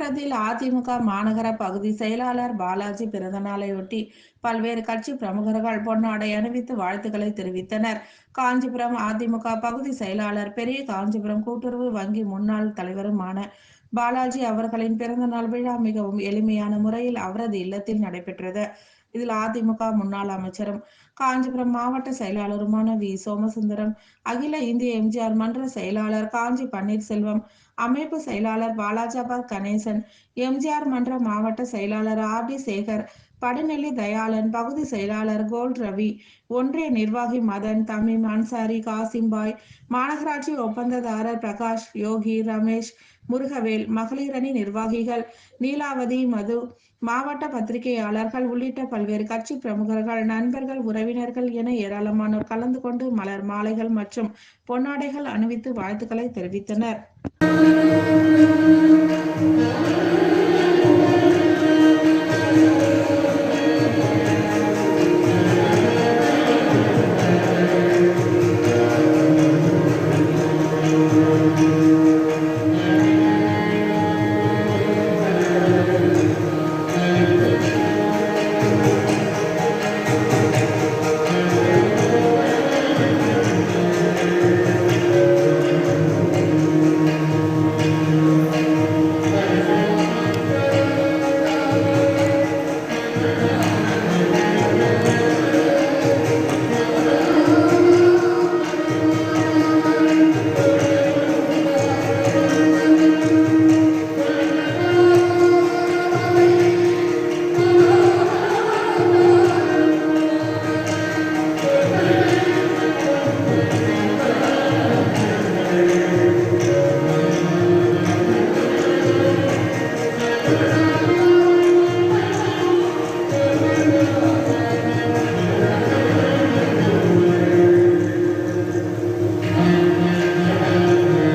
காஞ்சிபுரத்தில் அதிமுக மாநகர பகுதி செயலாளர் பாலாஜி பிறந்தநாளையொட்டி பல்வேறு கட்சி பிரமுகர்கள் பொன்னாடை அணிவித்து வாழ்த்துக்களை தெரிவித்தனர். காஞ்சிபுரம் அதிமுக பகுதி செயலாளர் பெரிய காஞ்சிபுரம் கூட்டுறவு வங்கி முன்னாள் தலைவருமான பாலாஜி அவர்களின் பிறந்தநாள் விழா மிகவும் எளிமையான முறையில் அவரது இல்லத்தில் நடைபெற்றது. இதில் அதிமுக முன்னாள் அமைச்சரும் காஞ்சிபுரம் மாவட்ட செயலாளருமான வி சோமசுந்தரம், அகில இந்திய எம்ஜிஆர் மன்ற செயலாளர் காஞ்சி பன்னீர்செல்வம், அமைப்பு செயலாளர் பாலாஜாபாத் கணேசன், எம்ஜிஆர் மன்ற மாவட்ட செயலாளர் ஆர்.டி. சேகர், படுநெல்லி தயாளன், பகுதி செயலாளர் கோல்ட் ரவி, ஒன்றிய நிர்வாகி மதன், தமீம் அன்சாரி, காசிம்பாய், மாநகராட்சி ஒப்பந்ததாரர் பிரகாஷ், யோகி, ரமேஷ், முருகவேல், மகளிரணி நிர்வாகிகள் நீலாவதி, மது, மாவட்ட பத்திரிகையாளர்கள் உள்ளிட்ட பல்வேறு கட்சி பிரமுகர்கள், நண்பர்கள், உறவினர்கள் என ஏராளமானோர் கலந்து கொண்டு மலர் மாலைகள் மற்றும் பொன்னாடைகள் அணிவித்து வாழ்த்துக்களை தெரிவித்தனர்.